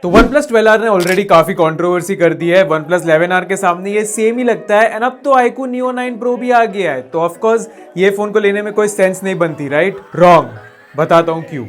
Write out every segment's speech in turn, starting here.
तो OnePlus 12R ने already काफी कंट्रोवर्सी कर दी है। OnePlus 11R के सामने ये सेम ही लगता है एंड अब तो iQOO Neo 9 Pro भी आ गया है, तो ऑफ कोर्स ये फोन को लेने में कोई सेंस नहीं बनती, राइट? रॉन्ग। बताता हूं क्यों।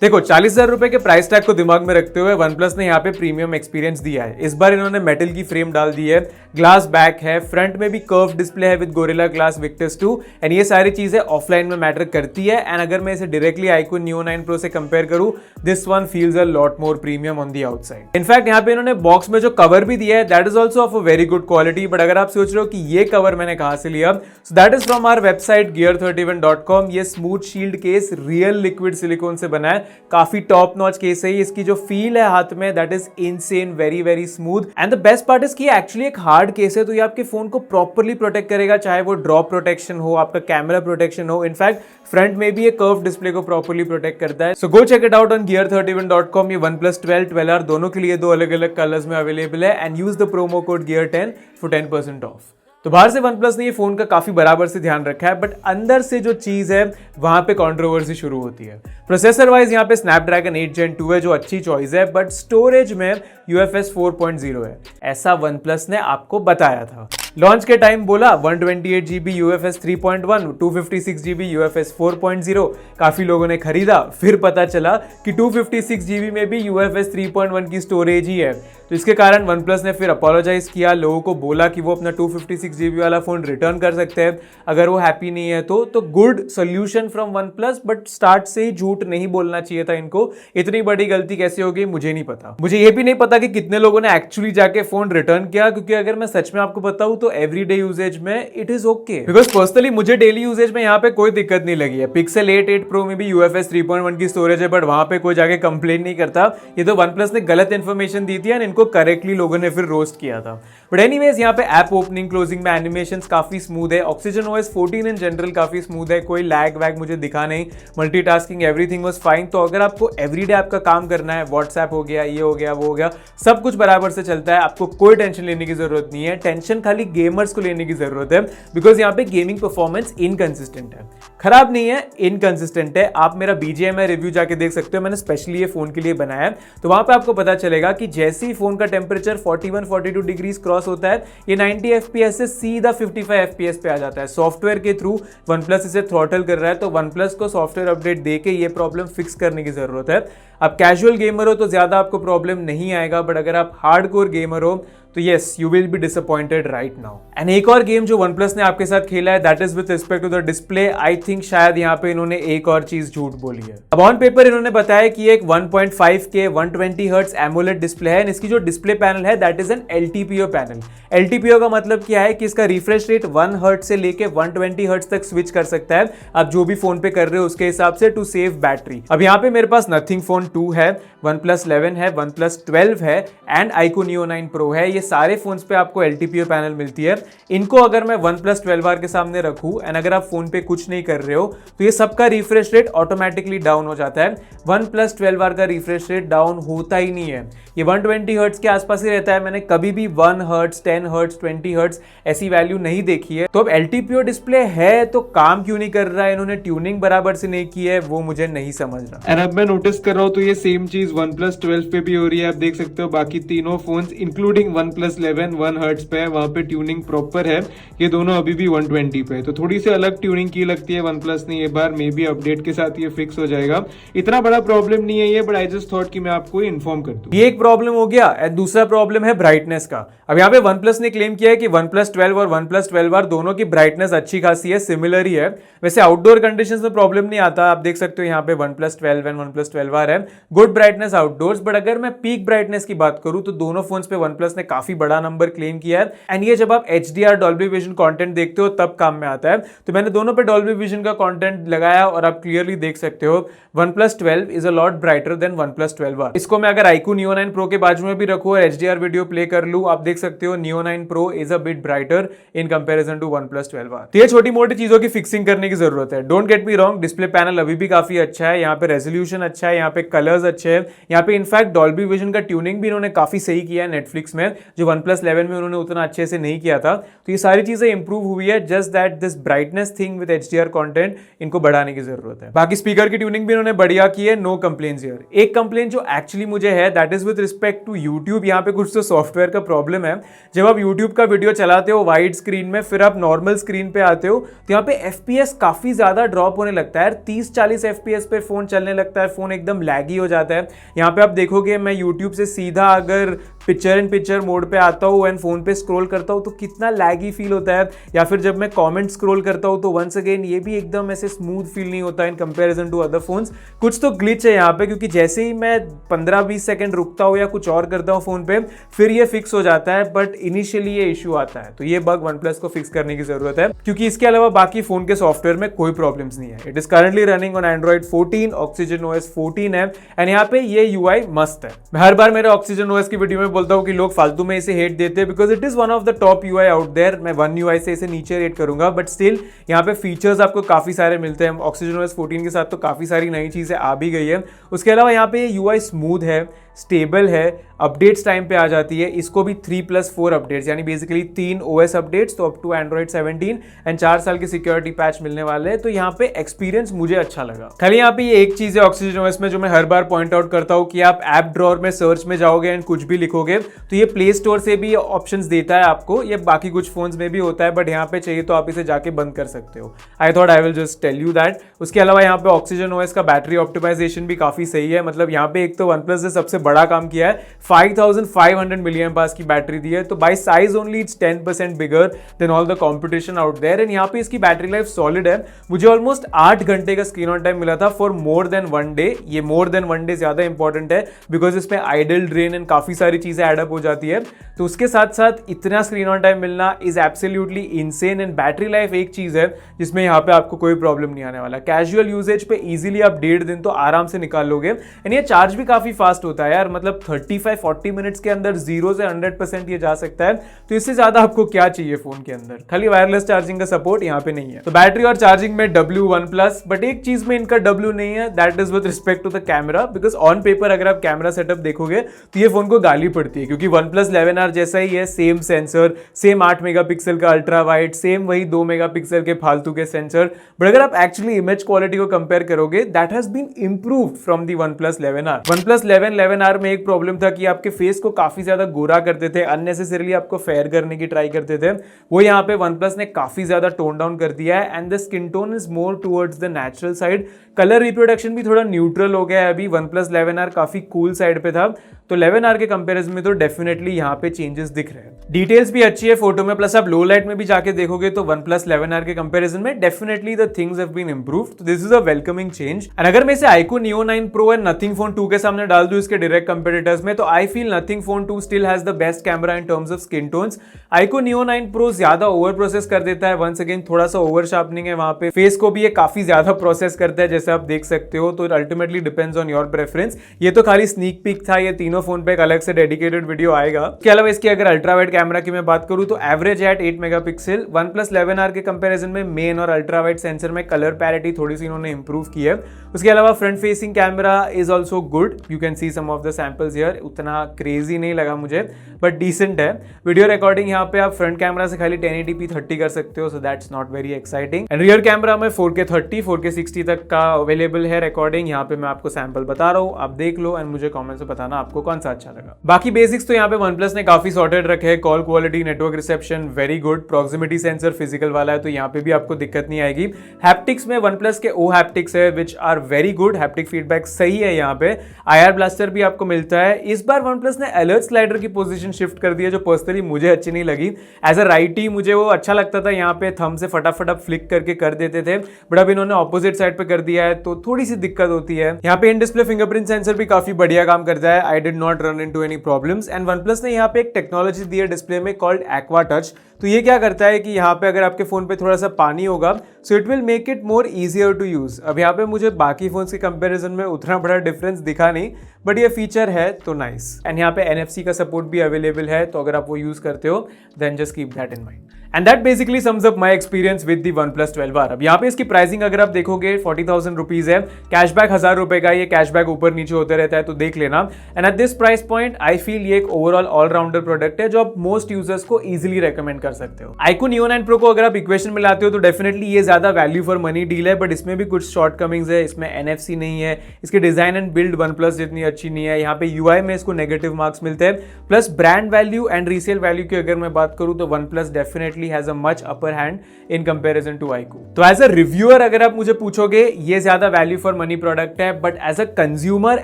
देखो, 40,000 रुपए के प्राइस टैग को दिमाग में रखते हुए OnePlus ने यहाँ पे प्रीमियम एक्सपीरियंस दिया है। इस बार इन्होंने मेटल की फ्रेम डाल दी है, ग्लास बैक है, फ्रंट में भी कर्व डिस्प्ले है with gorilla glass Victus 2 and ये सारी चीजें ऑफलाइन में मैटर करती है। एंड अगर मैं इसे डायरेक्टली iQOO Neo 9 Pro से कंपेयर करूं, this one feels a lot more premium on the outside. In fact यहाँ पे इन्होंने बॉक्स में जो कवर भी दिया है that is also of a very good quality. But अगर आप सोच रहे हो कि ये कवर मैंने कहां से लिया, so that is from our website gear31.com। ये smooth shield case real liquid silicone से बना है, काफी टॉप नॉच केस है। इसकी जो फील है हाथ में that is insane, very very smooth. And the best part is कि एक्चुअली एक हार्ड केस है, तो ये आपके फोन को प्रॉपर्ली प्रोटेक्ट करेगा, चाहे वो ड्रॉप प्रोटेक्शन हो, आपका कैमरा प्रोटेक्शन हो। इनफैक्ट फ्रंट में भी ये कर्व डिस्प्ले को प्रॉपर्ली प्रोटेक्ट करता है। So go check it out on gear31.com। ये OnePlus 12, 12R दोनों के लिए दो अलग अलग कलर्स में अवेलेबल है and use the promo code gear10 for 10% of. तो बाहर से OnePlus ने ये फोन का काफी बराबर से ध्यान रखा है, बट अंदर से जो चीज है वहां पे कंट्रोवर्सी शुरू होती है। प्रोसेसर वाइज यहाँ पे Snapdragon 8 Gen 2 है जो अच्छी चॉइस है, बट स्टोरेज में UFS 4.0 है, ऐसा OnePlus ने आपको बताया था। लॉन्च के टाइम बोला 128GB UFS 3.1, 256GB UFS 4.0। काफी लोगों ने खरीदा, फिर पता चला कि 256GB में भी UFS 3.1 की स्टोरेज ही है। तो इसके कारण OnePlus ने फिर अपोलोजाइज किया, लोगों को बोला कि वो अपना 256GB वाला फोन रिटर्न कर सकते हैं अगर वो हैप्पी नहीं है तो good solution from OnePlus। But start से ही झूठ नहीं बोलना चाहिए था इनको। इतनी बड़ी गलती कैसे हो गई मुझे नहीं पता। मुझे ये भी नहीं पता कि कितने लोगों ने एक्चुअली जाके फोन रिटर्न किया, क्योंकि अगर मैं सच में आपको बताऊं तो एवरीडे यूजेज में it is okay. Because personally मुझे डेली यूजेज में यहाँ पे कोई दिक्कत नहीं लगी है। Pixel 8 Pro में भी UFS 3.1 की स्टोरेज है, बट वहां पे कोई जाके कंप्लेन नहीं करता। ये तो OnePlus ने गलत इंफॉर्मेशन दी थी एंड इनको करेक्टली लोगों ने फिर रोस्ट किया था। बट एनीवेज यहाँ पे ऐप ओपनिंग क्लोजिंग में एनिमेशंस काफी स्मूथ है। Oxygen OS 14 इन जनरल काफी स्मूथ है, कोई लैग वैग मुझे दिखा नहीं। Multitasking everything was fine. तो अगर आपको एवरीडे आपका काम करना है, व्हाट्सएप हो गया, ये हो गया, वो हो गया, सब कुछ बराबर से चलता है, आपको कोई टेंशन लेने की जरूरत नहीं है। टेंशन खाली गेमर्स को लेने की जरूरत है, बिकॉज यहाँ पे गेमिंग परफॉर्मेंस इनकंसिस्टेंट है, खराब नहीं है, इनकंसिस्टेंट है। आप मेरा BGMI रिव्यू जाके देख सकते हो, मैंने स्पेशली ये फोन के लिए बनाया है। तो वहां पे आपको पता चलेगा कि जैसे ही फोन का टेम्परेचर 41-42 डिग्रीज क्रॉस होता है, ये 90 FPS से सीधा 55 FPS पे आ जाता है। सॉफ्टवेयर के थ्रू OnePlus इसे थ्रॉटल कर रहा है, तो OnePlus को सॉफ्टवेयर अपडेट देके ये प्रॉब्लम फिक्स करने की जरूरत है। आप कैजुअल गेमर हो तो ज्यादा आपको प्रॉब्लम नहीं आएगा, बट अगर आप हार्डकोर गेमर हो तो yes you will be disappointed right now. And एक और गेम जो OnePlus ने आपके साथ खेला है that is with respect to the display. I think शायद यहाँ पे इन्होंने एक और चीज झूठ बोली है। अब ऑन पेपर इन्होंने बताया कि एक 1.5K 120Hz एमोलेड डिस्प्ले है। इसकी जो डिस्प्ले पैनल है that is an LTPO panel. LTPO का मतलब क्या है कि इसका रिफ्रेश रेट 1 Hz से लेके 120 Hz तक स्विच कर सकता है, आप जो भी फोन पे कर रहे हो उसके हिसाब से, टू सेव बैटरी। अब यहाँ पे मेरे पास Nothing Phone 2 है, OnePlus 11 है, OnePlus 12 है एंड iQOO Neo 9 Pro है। ये सारे फोन्स पे आपको LTPO पैनल मिलती है। इनको अगर मैं OnePlus 12R के सामने रखूं एंड अगर आप फोन पे कुछ नहीं कर रहे हो तो ये सबका रिफ्रेश रेट ऑटोमेटिकली डाउन हो जाता है। OnePlus 12R का रिफ्रेश रेट डाउन होता ही नहीं है, ये 120 Hz के आसपास ही रहता है। मैंने कभी भी 1 Hz, 10 Hz, 20 Hz ऐसी वैल्यू नहीं देखी है। तो अब LTPO डिस्प्ले है तो काम क्यों नहीं कर रहा है? इन्होंने ट्यूनिंग बराबर से नहीं की है, वो मुझे नहीं समझ रहा। एंड अब मैं नोटिस कर रहा हूँ तो ये सेम चीज OnePlus 12 पे भी हो रही है। आप देख सकते हो बाकी तीनों फोन्स इंक्लूडिंग OnePlus 11 1 Hz पे है, वहां पे ट्यूनिंग प्रॉपर है। ये दोनों अभी भी 120 पे है, तो थोड़ी सी अलग ट्यूनिंग की लगती है OnePlus ने ये बार। मे बी अपडेट के साथ ये फिक्स हो जाएगा, इतना बड़ा प्रॉब्लम नहीं है ये, बट आई जस्ट थॉट कि मैं आपको इन्फॉर्म कर दूं। ये एक प्रॉब्लम हो गया। दूसरा प्रॉब्लम है ब्राइटनेस का। अब यहाँ पे OnePlus ने क्लेम किया है कि OnePlus 12 और OnePlus 12R दोनों की ब्राइटनेस अच्छी खासी है, सिमिलर ही है। वैसे आउटडोर कंडीशंस में प्रॉब्लम नहीं आता, आप देख सकते हो यहाँ पे OnePlus 12 एंड OnePlus 12R है, गुड ब्राइटनेस आउटडोर्स। बट अगर मैं पीक ब्राइटनेस की बात करूं तो दोनों फोन्स पे OnePlus ने काफी बड़ा नंबर क्लेम किया है एंड ये जब आप HDR डॉल्बी विजन कंटेंट देखते हो तब काम में आता है। तो मैंने दोनों पे डॉल्बी विजन का कंटेंट लगाया और आप क्लियरली देख सकते हो OnePlus 12 is a lot brighter then OnePlus 12R। इसको मैं अगर iQOO Neo 9 Pro के बाजू में भी रखूं और HDR वीडियो प्ले कर लूं, आप देख सकते हो Neo 9 Pro is a bit brighter in comparison to OnePlus 12R। तो ये छोटी मोटी चीजों की फिक्सिंग करने की जरूरत है। Don't get me wrong, display panel अभी भी काफी अच्छा है, यहाँ पे रेजोल्यूशन अच्छा है, यहाँ पे कलर्स अच्छे हैं, यहाँ पे इनफैक्ट डॉल्बी विजन का ट्यूनिंग भी इन्होंने काफी सही किया है नेटफ्लिक्स में, जो OnePlus 11 में उन्होंने उतना अच्छे से नहीं किया था। तो ये सारी चीजें इंप्रूव हुई है, just that this brightness thing with HDR content इनको बढ़ाने की जरूरत है। बाकी स्पीकर की ट्यूनिंग भी इन्होंने बढ़िया की है, नो कंप्लेंट्स हियर। एक कंप्लेंट जो एक्चुअली मुझे है that is with respect to YouTube. यहाँ पे कुछ तो सॉफ्टवेयर का प्रॉब्लम है। जब आप यूट्यूब का वीडियो चलाते हो वाइड स्क्रीन में, फिर आप नॉर्मल स्क्रीन पे आते हो तो यहाँ पे FPS काफी ज्यादा ड्रॉप होने लगता है। 30-40 FPS पे फोन चलने लगता है, फोन एकदम लैगी हो जाता है। यहाँ पे आप देखोगे मैं यूट्यूब से सीधा अगर पिक्चर इन पिक्चर मोड पे आता हूँ एंड फोन पे स्क्रॉल करता हूँ तो कितना लैगी फील होता है, या फिर जब मैं कमेंट स्क्रॉल करता हूँ तो वंस अगेन ये भी एकदम ऐसे स्मूथ फील नहीं होता in comparison to other phones. कुछ तो ग्लिच है यहाँ पे, क्योंकि जैसे ही मैं 15-20 सेकंड रुकता हूँ या कुछ और करता हूँ फोन पे, फिर ये फिक्स हो जाता है, बट इनिशियली ये इश्यू आता है। तो ये बग OnePlus को फिक्स करने की जरूरत है, क्योंकि इसके अलावा बाकी फोन के सॉफ्टवेयर में कोई प्रॉब्लम्स नहीं है। It is currently running on Android 14, OxygenOS 14 है, एंड यहाँ पे ये UI मस्त है। मैं हर बार मेरे OxygenOS की वीडियो में बोलता हूँ कि लोग फालतू में इसे हेट देते हैं, because it is one of the top UI out there. मैं One UI से इसे नीचे रेट करूंगा, बट स्टिल यहाँ पे फीचर्स आपको काफी सारे मिलते हैं। OxygenOS 14 के साथ तो काफी सारी नई चीजें आ भी गई है। उसके अलावा यहाँ पे ये UI स्मूथ है, स्टेबल है, अपडेट्स टाइम पे आ जाती है। इसको भी 3+4 अपडेट्स, यानी बेसिकली 3 OS अपडेट्स, तो अप टू Android 17 एंड 4 साल के सिक्योरिटी पैच मिलने वाले हैं। तो यहाँ पे एक्सपीरियंस मुझे अच्छा लगा। खाली यहाँ पे ये एक चीज है OxygenOS में जो मैं हर बार पॉइंट आउट करता हूँ कि आप ऐप ड्रॉअर में सर्च में जाओगे एंड कुछ भी लिखोगे तो ये प्ले स्टोर से भी ऑप्शंस देता है आपको। ये बाकी कुछ फोन्स में भी होता है, बट यहाँ पे चाहिए तो आप इसे जाके बंद कर सकते हो। I thought I will just tell you that. उसके अलावा यहाँ पे OxygenOS का बैटरी ऑप्टिमाइजेशन भी काफी सही है। मतलब यहाँ पे एक तो OnePlus ने सबसे बड़ा काम किया है, 5500 mAh की बैटरी दी है, तो by size only it's 10% bigger than all the competition out there. And यहाँ पे इसकी बैटरी लाइफ सॉलिड है। मुझे ऑलमोस्ट 8 घंटे का स्क्रीन ऑन टाइम मिला था फॉर मोर देन 1 डे। ये मोर देन 1 डे ज्यादा इंपॉर्टेंट है, बिकॉज इसमें आइडल ड्रेन एंड काफी सारी चीजें एडअप हो जाती है। तो उसके साथ साथ इतना स्क्रीन ऑन टाइम मिलना is absolutely insane. And battery life एक चीज है जिसमें यहाँ पे आपको कोई प्रॉब्लम नहीं आने वाला। कैजुअल यूजेज पे इजीली आप 1.5 दिन तो आराम से निकाल लोगे। एंड ये चार्ज भी काफी फास्ट होता है यार, मतलब 35-40 मिनट्स के अंदर 0 से 100% ये जा सकता है। तो इससे ज्यादा आपको क्या चाहिए फोन के अंदर। खाली वायरलेस चार्जिंग का सपोर्ट यहाँ पे नहीं है। तो बैटरी और चार्जिंग में W OnePlus, बट एक चीज में इनका W नहीं है, that is with respect to the camera. Because on paper अगर आप कैमरा सेटअप देखोगे तो ये फोन को गाली पड़ती है, क्योंकि OnePlus 11R जैसा ही है, सेम सेंसर, सेम 8 मेगापिक्सल का अल्ट्रा वाइड, सेम वही 2 मेगापिक्सल के फालतू के सेंसर। बट अगर आप एक्चुअली इमेज क्वालिटी को कंपेयर करोगे, that has been improved from the OnePlus 11R। OnePlus 11R में एक प्रॉब्लम था कि आपके फेस को काफी ज्यादा गोरा करते थे, अननेसेसरीली आपको फेयर करने की ट्राई करते थे। वो यहाँ पे OnePlus ने काफी ज्यादा टोन डाउन कर दिया है, and the skin tone is more towards the natural side. Colour reproduction भी थोड़ा न्यूट्रल हो गया है अभी। OnePlus 11R काफी कूल साइड पे था, तो 11R के कंपैरिजन में तो डेफिनेटली यहाँ पे चेंजेस दिख रहे हैं। डिटेल्स भी अच्छी है फोटो में, प्लस आप लो लाइट में भी जाके देखोगे तो OnePlus 11R के कंपैरिजन में definitely the things have been improved. तो this is a welcoming change. And अगर मैं इसे iQOO Neo 9 Pro and Nothing Phone 2 के सामने डाल दूं इसके डायरेक्ट कंपेटिटर्स में, तो I feel Nothing Phone 2 still has the best camera in terms of skin tones. iQOO Neo 9 Pro ज्यादा ओवर प्रोसेस कर देता है, वंस अगेन थोड़ा सा ओवर शार्पनिंग है वहां पे। फेस को भी ये काफी ज्यादा प्रोसेस करता है, जैसे आप देख सकते हो। तो ultimately depends on your preference. ये तो खाली स्नीक पीक था, ये तीनों फोन पे एक अलग से डेडिकेटेड वीडियो आएगा। इसके अलावा इसकी अगर अल्ट्रा वाइड कैमरा की मैं बात करूं तो average eight 8 megapixel. OnePlus 11R के कंपैरिजन में मेन और अल्ट्रा वाइड सेंसर में कलर पैरिटी थोड़ी सी इन्होंने इंप्रूव की है। उसके अलावा front facing camera is also good, you can see some of the samples here. उतना क्रेजी नहीं लगा मुझे, बट डिसेंट है। वीडियो रिकॉर्डिंग यहाँ पे आप फ्रंट कैमरा से खाली 1080p 30 कर सकते हो, so that's not very exciting. And rear camera में 4K 30, 4K 60 तक का अवेलेबल है रिकॉर्डिंग। यहाँ पे मैं आपको सैंपल बता रहा हूँ, आप देख लो एंड मुझे कमेंट से बताना आपको कौन सा अच्छा लगा। बाकी बेसिक्स तो यहाँ पे OnePlus ने काफी सॉर्टेड रखे हैं। Call quality, network reception very good. Proximity sensor physical वाला है, तो यहाँ पे भी आपको दिक्कत नहीं आएगी। हैप्टिक्स में OnePlus के O हैप्टिक्स है which are very good. Haptic feedback सही है यहाँ पे। IR ब्लास्टर भी आपको मिलता है। इस बार OnePlus ने अलर्ट स्लाइडर की पोजीशन शिफ्ट कर दी है, जो पर्सनली मुझे अच्छी नहीं लगी। एज अ राइटी मुझे वो अच्छा लगता था, यहाँ पे थंब से फटाफट आप फ्लिक करके कर देते थे, बट अब इन्होंने ऑपोजिट साइड पे कर दिया है, तो थोड़ी सी दिक्कत होती है। यहाँ पे इन डिस्प्ले फिंगरप्रिंट सेंसर भी काफी बढ़िया काम करता है। I did did not run into any problems. And OnePlus ने यहाँ पे एक टेक्नोलॉजी दी है डिस्प्ले में कॉल्ड एक्वा टच। तो ये क्या करता है कि यहाँ पे अगर आपके फोन पे थोड़ा सा पानी होगा so it will make it more easier to use. अब यहाँ पे मुझे बाकी फोन्स के कंपैरिजन में उतना बड़ा डिफरेंस दिखा नहीं, बट ये फीचर है तो नाइस। एंड यहाँ पे NFC का सपोर्ट भी अवेलेबल है, तो अगर आप वो यूज करते हो then just keep that in mind. And that basically sums up my experience with the OnePlus 12R। अब यहाँ पे इसकी प्राइसिंग अगर आप देखोगे 40,000 रुपीज है, कैशबैक 1000 रुपए का, ये कैशबैक ऊपर नीचे होते रहता है तो देख लेना। And at this price point I feel ये एक ओवरऑल ऑलराउंडर प्रोडक्ट है जो आप मोस्ट यूजर्स को इजिली रेकमेंड कर सकते हो। iQOO Neo 9 Pro को अगर आप इक्वेशन में लाते हो तो डेफिनेटली ये ज्यादा वैल्यू फॉर मनी डील है, बट इसमें भी कुछ शॉर्टकमिंग्स है। इसमें NFC नहीं है, इसकी डिजाइन एंड बिल्ड OnePlus जितनी अच्छी नहीं है, यहाँ पे UI में इसको नेगेटिव मार्क्स मिलते हैं। Plus brand value and resale value की अगर मैं बात करूं तो OnePlus definitely has a much upper hand in comparison to iQOO। तो एज अ रिव्यूअर अगर आप मुझे पूछोगे ये ज्यादा वैल्यू फॉर मनी प्रोडक्ट है, but as a consumer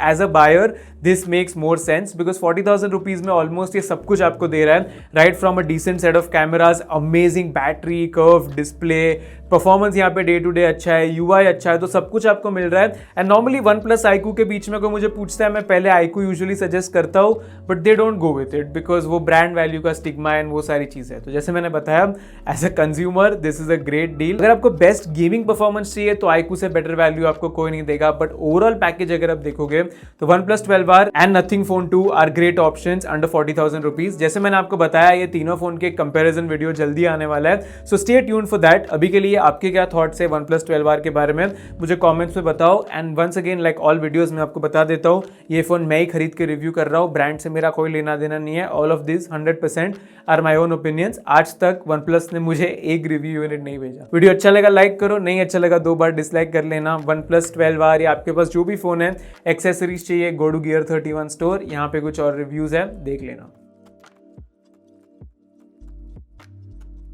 as a buyer this makes more sense because 40,000 rupees में almost ये सब कुछ आपको दे रहा है, right from a decent set of cameras, amazing battery, curve display, performance यहाँ पे डे टू डे अच्छा है, UI अच्छा है, तो सब कुछ आपको मिल रहा है। एंड नॉर्मली OnePlus iQOO के बीच में कोई मुझे पूछता है, मैं पहले iQOO यूजुअली सजेस्ट करता हूँ, but they don't go with it because वो ब्रांड वैल्यू का स्टिग्मा एंड वो सारी चीजें है। तो जैसे मैंने बताया as a consumer this is a great deal. अगर आपको बेस्ट गेमिंग परफॉर्मेंस चाहिए तो iQOO से बेटर वैल्यू आपको कोई नहीं देगा, बट ओवरऑल पैकेज अगर आप देखोगे तो OnePlus 12R and Nothing Phone 2 are great options under 40,000 rupees. जैसे मैंने आपको बताया ये तीनों फोन के कंपैरिजन वीडियो जल्दी आने वाला है, so stay tuned for that. अभी के लिए आपके क्या थॉट्स है OnePlus 12R के बारे में मुझे कमेंट्स में बताओ। And once again like all videos में आपको बता देता हूँ ये फोन मैं ही खरीद के रिव्यू कर रहा हूँ, ब्रांड से मेरा कोई लेना देना नहीं है। All of this 100% are my own opinions. आज तक OnePlus ने मुझे एक रिव्यू यूनिट नहीं भेजा। वीडियो अच्छा लगा लाइक करो, नहीं अच्छा लगा 2 बार डिसलाइक कर लेना। OnePlus 12R या आपके पास जो भी फोन है, एक्सेसरीज चाहिए, गो टू Gear 31 स्टोर, यहाँ पे कुछ और रिव्यूज है देख लेना।